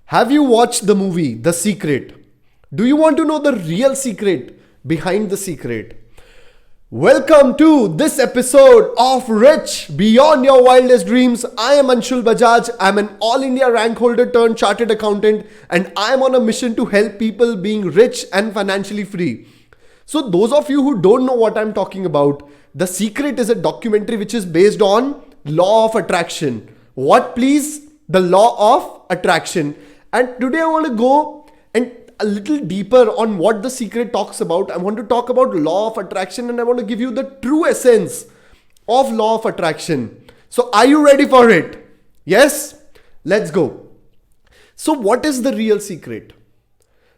Have you watched the movie The Secret? Do you want to know the real secret behind the secret? Welcome to this episode of Rich Beyond Your Wildest Dreams. I am Anshul Bajaj. I'm an All India rank holder turned chartered accountant, and I'm on a mission to help people being rich and financially free. So, those of you who don't know what I'm talking about, The Secret is a documentary which is based on law of attraction. What please? The law of attraction. And today I want to go and a little deeper on what The Secret talks about. I want to talk about law of attraction, and I want to give you the true essence of law of attraction. So are you ready for it? Yes? Let's go. So what is the real secret?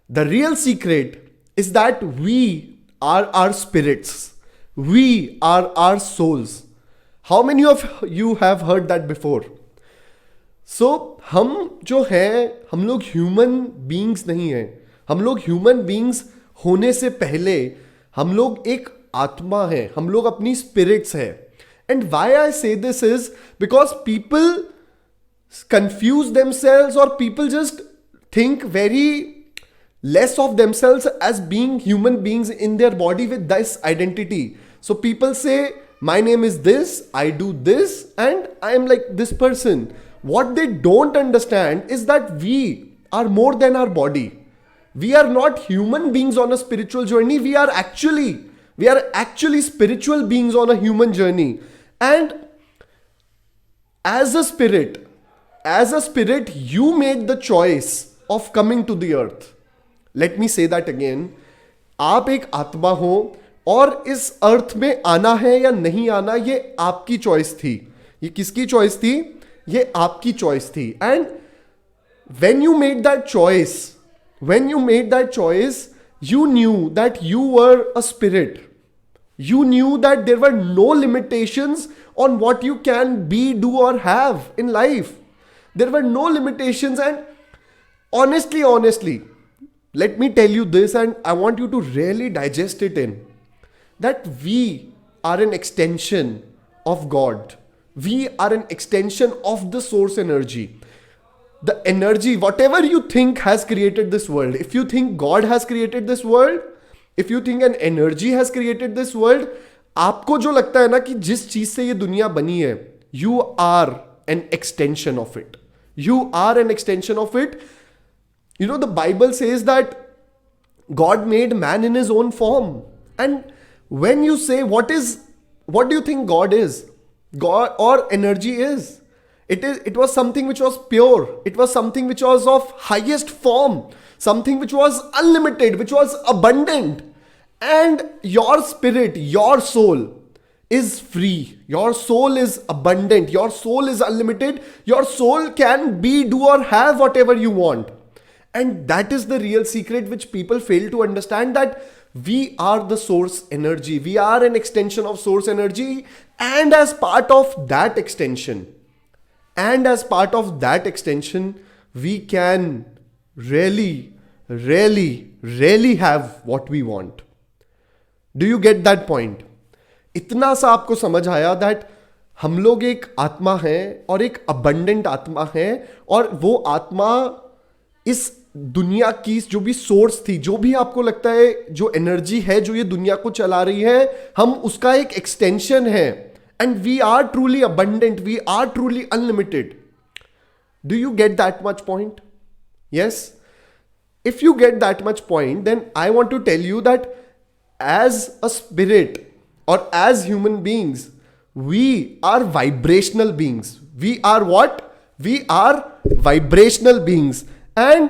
The real secret is that we are our spirits. We are our souls. How many of you have heard that before? सो हम जो हैं, हम लोग human beings नहीं हैं. हम लोग human beings होने से पहले हम लोग एक आत्मा है, हम लोग अपनी स्पिरिट्स है. And why I say this is because people confuse themselves और people just think very less of themselves as being human beings in their body with this identity. So people say, my name is this, I do this, and I am like this person. What they don't understand is that we are more than our body. We are not human beings on a spiritual journey. We are actually spiritual beings on a human journey. And as a spirit, you made the choice of coming to the earth. Let me say that again. आप एक आत्मा हो और इस अर्थ में आना है या नहीं आना, ये आपकी चॉइस थी. ये किसकी चॉइस थी? ये आपकी चॉइस थी. And when you made that choice, you knew that you were a spirit. You knew that there were no limitations on what you can be, do or have in life. There were no limitations. And honestly, let me tell you this, and I want you to really digest it in, that we are an extension of God. We are an extension of the source energy. The energy, whatever you think has created this world. If you think God has created this world, if you think an energy has created this world, आपको जो लगता है ना कि जिस चीज से ये दुनिया बनी है, you are an extension of it. You are an extension of it. You know, the Bible says that God made man in his own form. And when you say, what do you think God is? God or energy is? It was something which was pure. It was something which was of highest form. Something which was unlimited, which was abundant. And your spirit, your soul is free. Your soul is abundant. Your soul is unlimited. Your soul can be, do or have whatever you want. And that is the real secret which people fail to understand, that we are the source energy. We are an extension of source energy. And as part of that extension, we can really have what we want. Do you get that point? इतना सा आपको समझ आया that हम लोग एक आत्मा है और एक abundant आत्मा है, और वो आत्मा इस दुनिया की जो भी सोर्स थी, जो भी आपको लगता है जो एनर्जी है जो ये दुनिया को चला रही है, हम उसका एक एक्सटेंशन है. And we are truly abundant, we are truly unlimited. Do you get that much point? Yes. If you get that much point, then I want to tell you that as a spirit और as human beings, we are vibrational beings. We are what? We are vibrational beings. And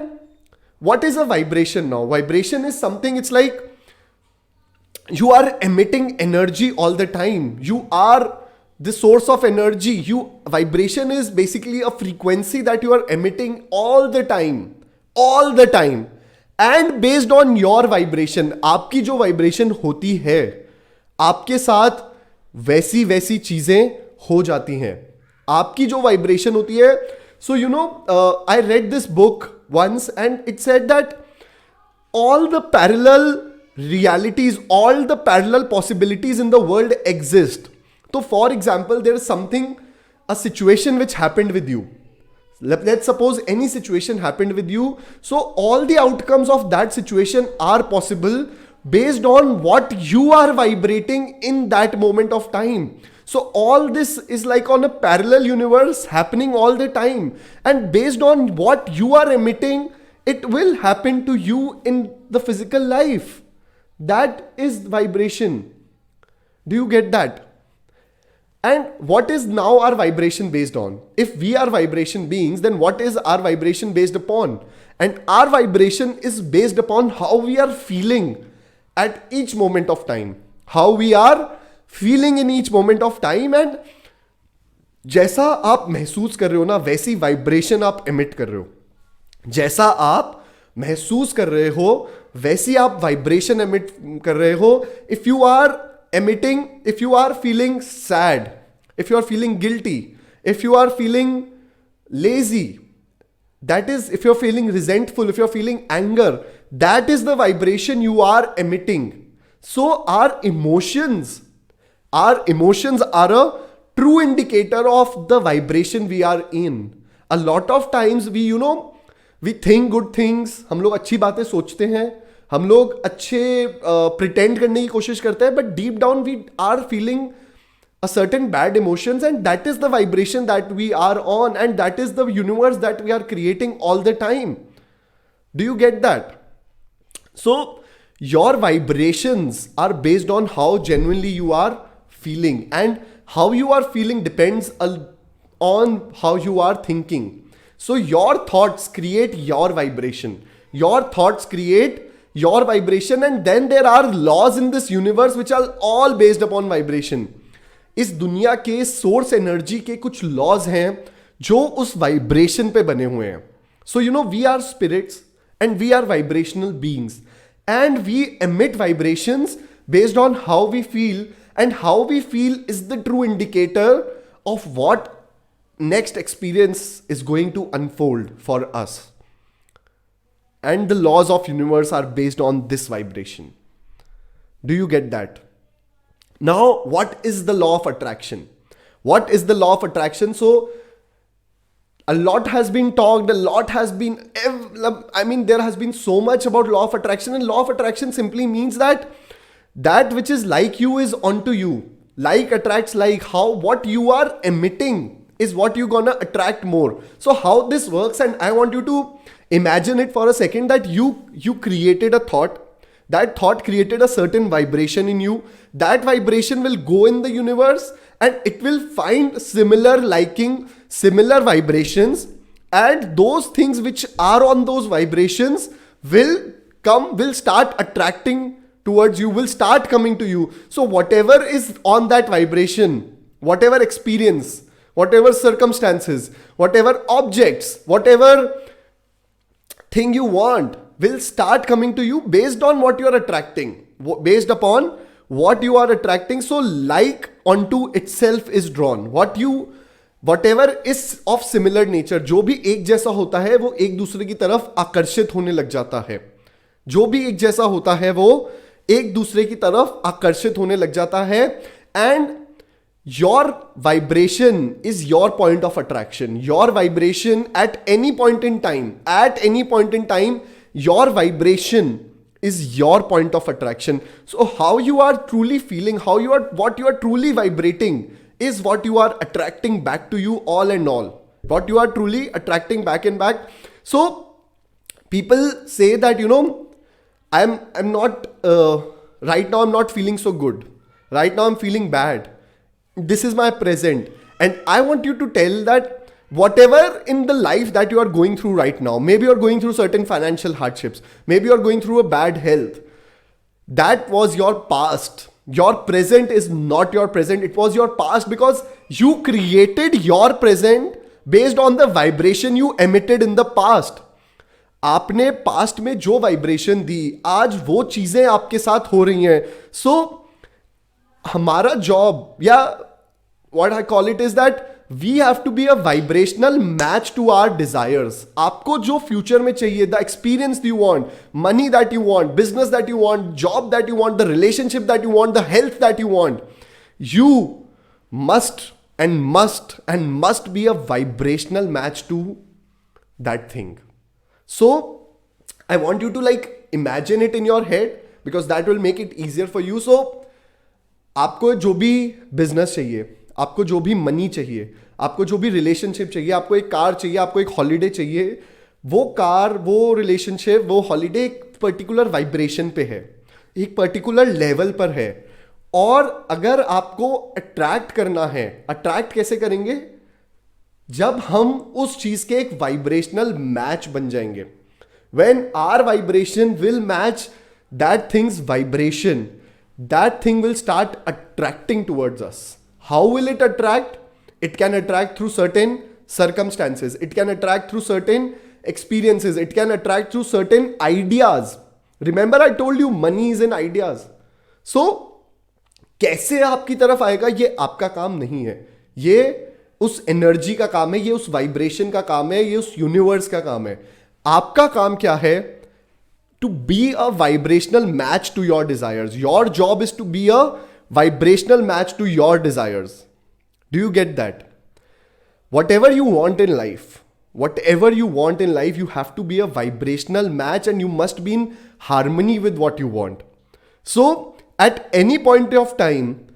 what is a vibration now? Vibration is something, it's like you are emitting energy all the time. You are the source of energy. Vibration is basically a frequency that you are emitting all the time. And based on your vibration, आपकी जो vibration होती है, आपके साथ वैसी चीजें हो जाती हैं. आपकी जो vibration होती है. So, you know, I read this book once, and it said that all the parallel realities, all the parallel possibilities in the world exist. So for example, there is a situation which happened with you. Let's suppose any situation happened with you. So all the outcomes of that situation are possible based on what you are vibrating in that moment of time. So all this is like on a parallel universe happening all the time. And based on what you are emitting, it will happen to you in the physical life. That is vibration. Do you get that? And what is now our vibration based on? If we are vibration beings, then what is our vibration based upon? And our vibration is based upon how we are feeling at each moment of time. How we are feeling in each moment of time, and जैसा आप महसूस कर रहे हो ना, वैसी vibration आप emit कर रहे हो. जैसा आप महसूस कर रहे हो वैसी आप वाइब्रेशन एमिट कर रहे हो. If you are emitting, if you are feeling sad, if you are feeling guilty, if you are feeling lazy, that is, if you're feeling resentful, if you're feeling anger, that is the vibration you are emitting. So our emotions are a true indicator of the vibration we are in. A lot of times we think good things, हम लोग अच्छी बातें सोचते हैं, हम लोग अच्छे pretend करने की कोशिश करते हैं, but deep down we are feeling a certain bad emotions, and that is the vibration that we are on, and that is the universe that we are creating all the time. Do you get that? So your vibrations are based on how genuinely you are feeling, and how you are feeling depends on how you are thinking. So your thoughts create your vibration, your thoughts create your vibration, and then there are laws in this universe which are all based upon vibration. इस दुनिया के source energy के कुछ laws हैं जो उस vibration पे बने हुए हैं. So we are spirits and we are vibrational beings, and we emit vibrations based on how we feel, and how we feel is the true indicator of what next experience is going to unfold for us. And the laws of universe are based on this vibration. Do you get that? Now, what is the law of attraction? What is the law of attraction? So, a lot has been talked, there has been so much about law of attraction, and law of attraction simply means that which is like you is onto you. Like attracts like. How what you are emitting is what you're gonna attract more. So how this works, and I want you to imagine it for a second, that you created a thought. That thought created a certain vibration in you. That vibration will go in the universe, and it will find similar liking, similar vibrations, and those things which are on those vibrations will start attracting towards you, will start coming to you. So whatever is on that vibration, whatever experience, whatever circumstances, whatever objects, whatever thing you want will start coming to you based on what you are attracting, based upon what you are attracting. So like onto itself is drawn. Whatever is of similar nature, जो भी एक जैसा होता है वो एक दूसरे की तरफ आकर्षित होने लग जाता है. जो भी एक जैसा होता है वो एक दूसरे की तरफ आकर्षित होने लग जाता है. And your vibration is your point of attraction. Your vibration at any point in time, your vibration is your point of attraction. So how you are truly feeling, what you are truly vibrating is what you are attracting back to you all and all. What you are truly attracting back and back. So people say that, I'm not, right now I'm not feeling so good. Right now I'm feeling bad. This is my present, and I want you to tell that whatever in the life that you are going through right now, maybe you're going through certain financial hardships, maybe you're going through a bad health, that was your past. Your present is not your present, it was your past, because you created your present based on the vibration you emitted in the past. आपने past में जो vibration दी, आज वो चीजें आपके साथ हो रही हैं. सो हमारा जॉब, या what I call it is that we have to be a vibrational match to our desires. आपको जो फ्यूचर में चाहिए, the experience you want, money that you want, business that you want, job that you want, the relationship that you want, the health that you want, you must be a vibrational match to that thing. So I want you to like imagine it in your head because that will make it easier for you. So आपको जो भी business चाहिए, आपको जो भी money चाहिए, आपको जो भी रिलेशनशिप चाहिए, आपको एक कार चाहिए, आपको एक हॉलीडे चाहिए, वो कार, वो रिलेशनशिप, वो हॉलीडे एक पर्टिकुलर वाइब्रेशन पे है, एक पर्टिकुलर लेवल पर है. और अगर आपको अट्रैक्ट करना है, अट्रैक्ट कैसे करेंगे? जब हम उस चीज के एक वाइब्रेशनल मैच बन जाएंगे. When our vibration will match that thing's vibration, that thing will start attracting towards us. How will it attract? It can attract through certain circumstances. It can attract through certain experiences. It can attract through certain ideas. Remember I told you money is in ideas. So कैसे आपकी तरफ आएगा ये आपका काम नहीं है. ये उस एनर्जी का काम है, ये उस वाइब्रेशन का काम है, ये उस यूनिवर्स का काम है. आपका काम क्या है? To be a vibrational match to your desires. Your job is to be a vibrational match to your desires. Do you get that? Whatever you want in life, you have to be a vibrational match and you must be in harmony with what you want. So, at any point of time,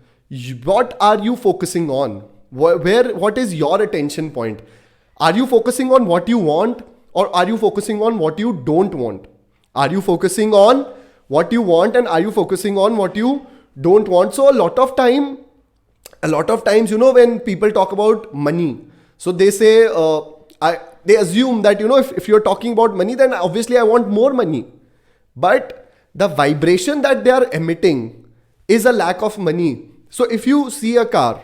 what are you focusing on? What is your attention point? Are you focusing on what you want or are you focusing on what you don't want? Are you focusing on what you want and are you focusing on what you don't want? So a lot of times, when people talk about money, so they say, they assume that, if you're talking about money, then obviously I want more money. But the vibration that they are emitting is a lack of money. So if you see a car,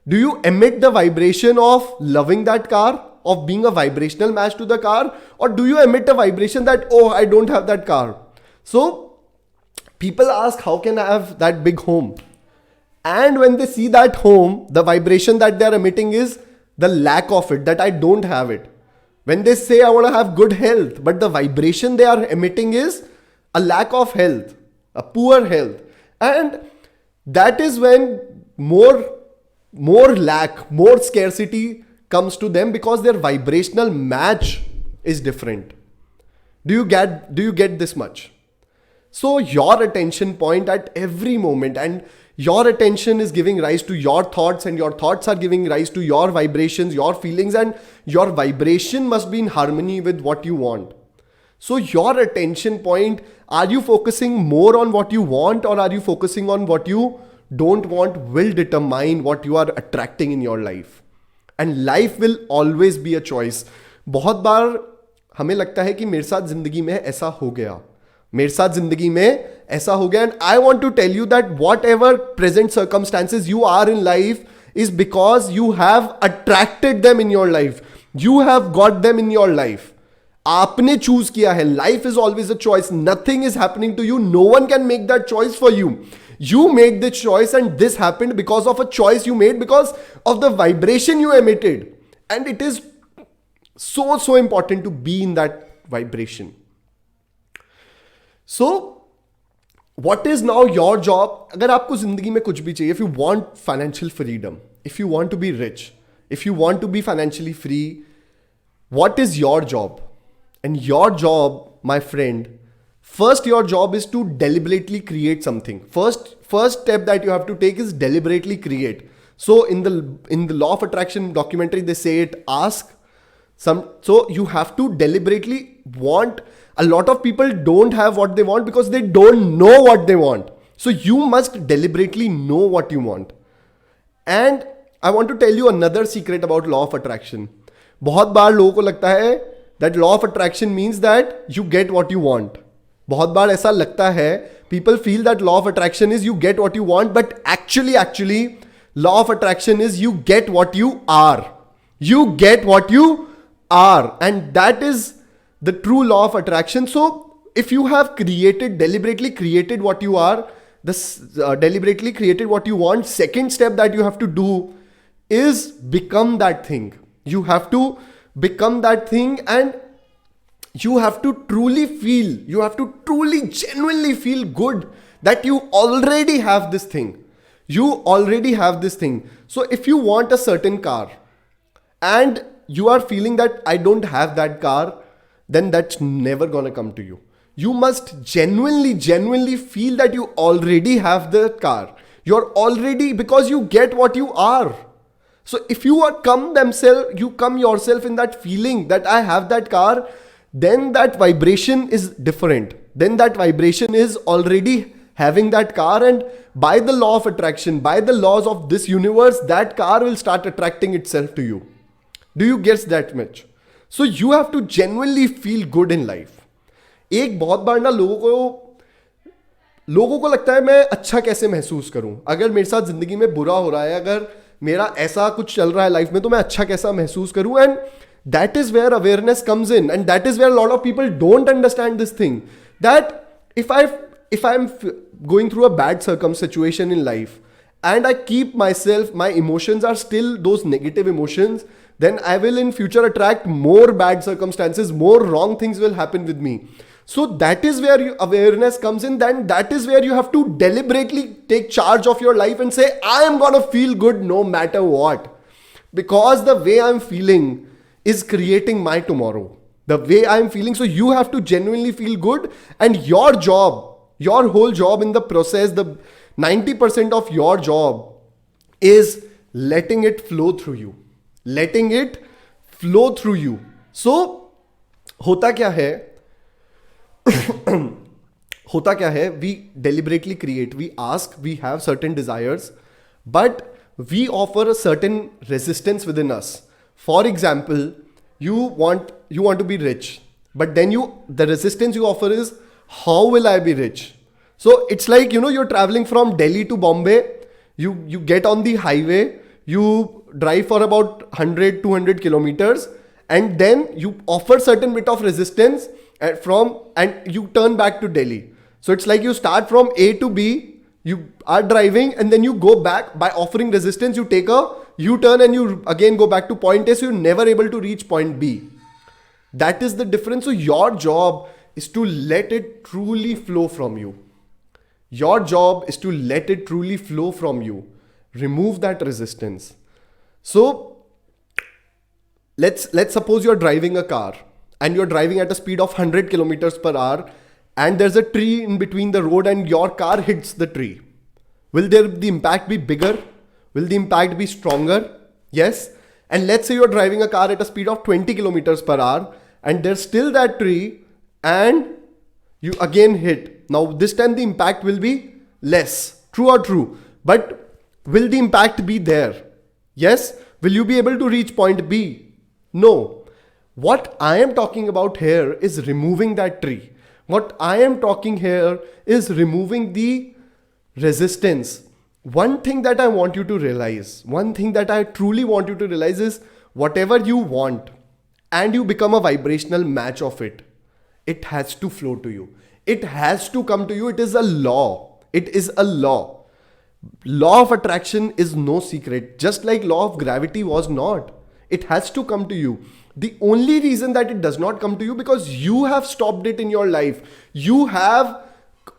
do you emit the vibration of loving that car, of being a vibrational match to the car, or do you emit a vibration that, oh, I don't have that car? So people ask, how can I have that big home? And when they see that home, the vibration that they are emitting is the lack of it, that I don't have it. When they say I want to have good health, but the vibration they are emitting is a lack of health, a poor health. And that is when more lack, more scarcity comes to them because their vibrational match is different. Do you get this much? So your attention point at every moment, and your attention is giving rise to your thoughts, and your thoughts are giving rise to your vibrations, your feelings, and your vibration must be in harmony with what you want. So your attention point, are you focusing more on what you want or are you focusing on what you don't want, will determine what you are attracting in your life. And life will always be a choice. बहुत बार हमें लगता है कि मेरे साथ जिंदगी में ऐसा हो गया, मेरे साथ जिंदगी में ऐसा हो गया. And I want to tell you that whatever present circumstances you are in life is because you have attracted them in your life. You have got them in your life. आपने choose किया है. Life is always a choice. Nothing is happening to you. No one can make that choice for you. You made this choice and this happened because of a choice you made, because of the vibration you emitted. And it is so important to be in that vibration. So, what is now your job? अगर आपको जिंदगी में कुछ भी चाहिए, if you want financial freedom, if you want to be rich, if you want to be financially free, what is your job? And your job, my friend, first your job is to deliberately create something. First step that you have to take is deliberately create. So in the law of attraction documentary, they say it, ask some. So you have to deliberately want. A lot of people don't have what they want because they don't know what they want. So you must deliberately know what you want. And I want to tell you another secret about law of attraction. बहुत बार लोगों को लगता है that law of attraction means that you get what you want. बहुत बार ऐसा लगता है, people feel that law of attraction is you get what you want, but actually law of attraction is you get what you are. You get what you are, and that is the true law of attraction. So if you have deliberately created what you are, deliberately created what you want, second step that you have to do is become that thing. You have to become that thing, and you have to truly feel, you have to truly genuinely feel good that you already have this thing. You already have this thing. So if you want a certain car, and you are feeling that I don't have that car, then that's never gonna come to you. You must genuinely feel that you already have the car. You're already, because you get what you are. So if you come yourself in that feeling that I have that car, then that vibration is different. Then that vibration is already having that car, and by the law of attraction, by the laws of this universe, that car will start attracting itself to you. Do you get that much? So you have to genuinely feel good in life. एक बहुत बार ना लोगों को लगता है मैं अच्छा कैसे महसूस करूं, अगर मेरे साथ जिंदगी में बुरा हो रहा है, अगर मेरा ऐसा कुछ चल रहा है लाइफ में, तो मैं अच्छा कैसा महसूस करूं. And that is where awareness comes in, and that is where lot of people don't understand this thing, that if I'm going through a bad situation in life and I keep myself, my emotions are still those negative emotions, then I will in future attract more bad circumstances, more wrong things will happen with me. So that is where awareness comes in. Then that is where you have to deliberately take charge of your life and say, I am gonna feel good no matter what, because the way I'm feeling is creating my tomorrow. The way I'm feeling. So you have to genuinely feel good, and your job, your whole job in the process, the 90% of your job is letting it flow through you. Letting it flow through you. So, होता क्या है? होता क्या है? We deliberately create, we ask, we have certain desires, but we offer a certain resistance within us. For example, you want to be rich, but then the resistance you offer is, how will I be rich? So it's like, you're traveling from Delhi to Bombay, you get on the highway, you drive for about 100-200 kilometers, and then you offer certain bit of resistance and you turn back to Delhi. So it's like you start from A to B, you are driving, and then you go back. By offering resistance, you take a U-turn and you again go back to point A, so you're never able to reach point B. That is the difference. So your job is to let it truly flow from you. Your job is to let it truly flow from you. Remove that resistance. So let's suppose you're driving a car and you're driving at a speed of 100 kilometers per hour, and there's a tree in between the road and your car hits the tree. Will the impact be bigger? Will the impact be stronger? Yes. And let's say you're driving a car at a speed of 20 kilometers per hour and there's still that tree and you again hit. Now this time the impact will be less. True or true? But will the impact be there? Yes. Will you be able to reach point B? No. What I am talking about here is removing that tree. What I am talking here is removing the resistance. One thing that I want you to realize, one thing that I truly want you to realize is whatever you want and you become a vibrational match of it, it has to flow to you. It has to come to you. It is a law. It is a law. Law of attraction is no secret. Just like law of gravity was not. It has to come to you. The only reason that it does not come to you because you have stopped it in your life. You have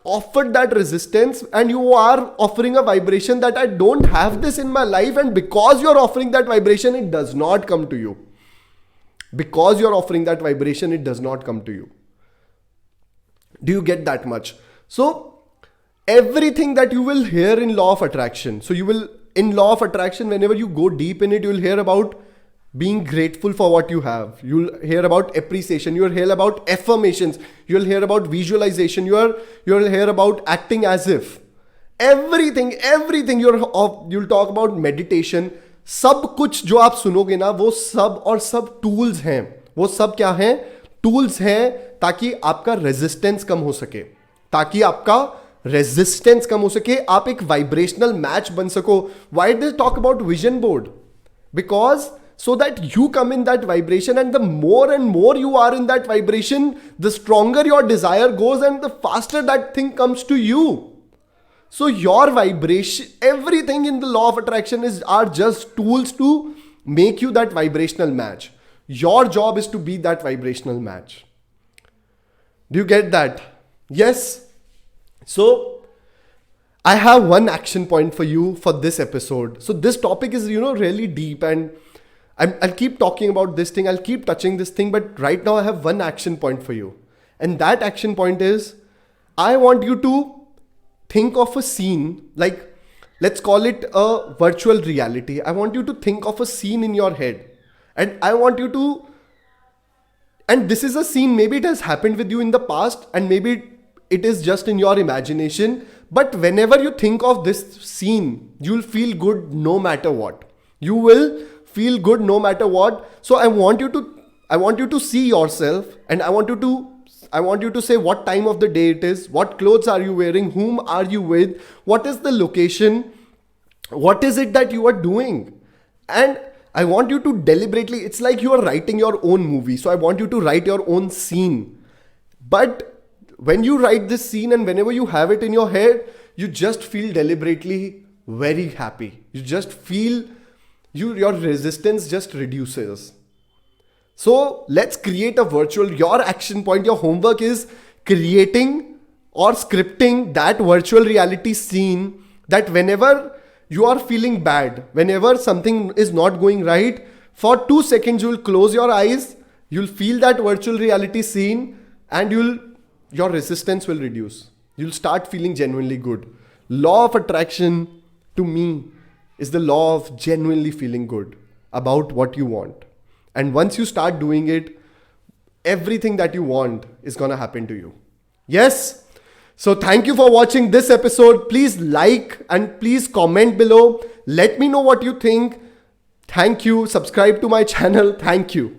offered that resistance and you are offering a vibration that I don't have this in my life, and because you're offering that vibration, it does not come to you. Because you're offering that vibration, it does not come to you. Do you get that much? So everything that you will hear in law of attraction, so you will, in law of attraction, whenever you go deep in it, you will hear about being grateful for what you have. You'll hear about appreciation. You'll hear about affirmations. You'll hear about visualization. You'll hear about acting as if. Everything. You'll talk about meditation. सब कुछ जो आप सुनोगे ना, वो सब और सब टूल्स हैं. वो सब क्या हैं? टूल्स हैं ताकि आपका रेजिस्टेंस कम हो सके. ताकि आपका रेजिस्टेंस कम हो सके. आप एक वाइब्रेशनल मैच बन सको. Why did they talk about vision board? Because so that you come in that vibration, and the more and more you are in that vibration, the stronger your desire goes and the faster that thing comes to you. So your vibration, everything in the law of attraction are just tools to make you that vibrational match. Your job is to be that vibrational match. Do you get that? Yes. So I have one action point for you for this episode. So this topic is, really deep, and I'll keep talking about this thing, I'll keep touching this thing, but right now I have one action point for you. And that action point is, I want you to think of a scene, like let's call it a virtual reality. I want you to think of a scene in your head. And I want you to, and this is a scene, maybe it has happened with you in the past, and maybe it is just in your imagination. But whenever you think of this scene, you'll feel good no matter what. You will feel good no matter what. So I want you to see yourself, and I want you to say what time of the day it is, what clothes are you wearing, whom are you with, what is the location, what is it that you are doing. And I want you to deliberately, it's like you are writing your own movie. So I want you to write your own scene. But when you write this scene and whenever you have it in your head, you just feel deliberately very happy. You just feel your resistance just reduces. So let's create a virtual, your action point, your homework is creating or scripting that virtual reality scene, that whenever you are feeling bad, whenever something is not going right, for 2 seconds you'll close your eyes, you'll feel that virtual reality scene, and your resistance will reduce. You'll start feeling genuinely good. Law of attraction to me is the law of genuinely feeling good about what you want. And once you start doing it, everything that you want is going to happen to you. Yes. So thank you for watching this episode. Please like and please comment below. Let me know what you think. Thank you. Subscribe to my channel. Thank you.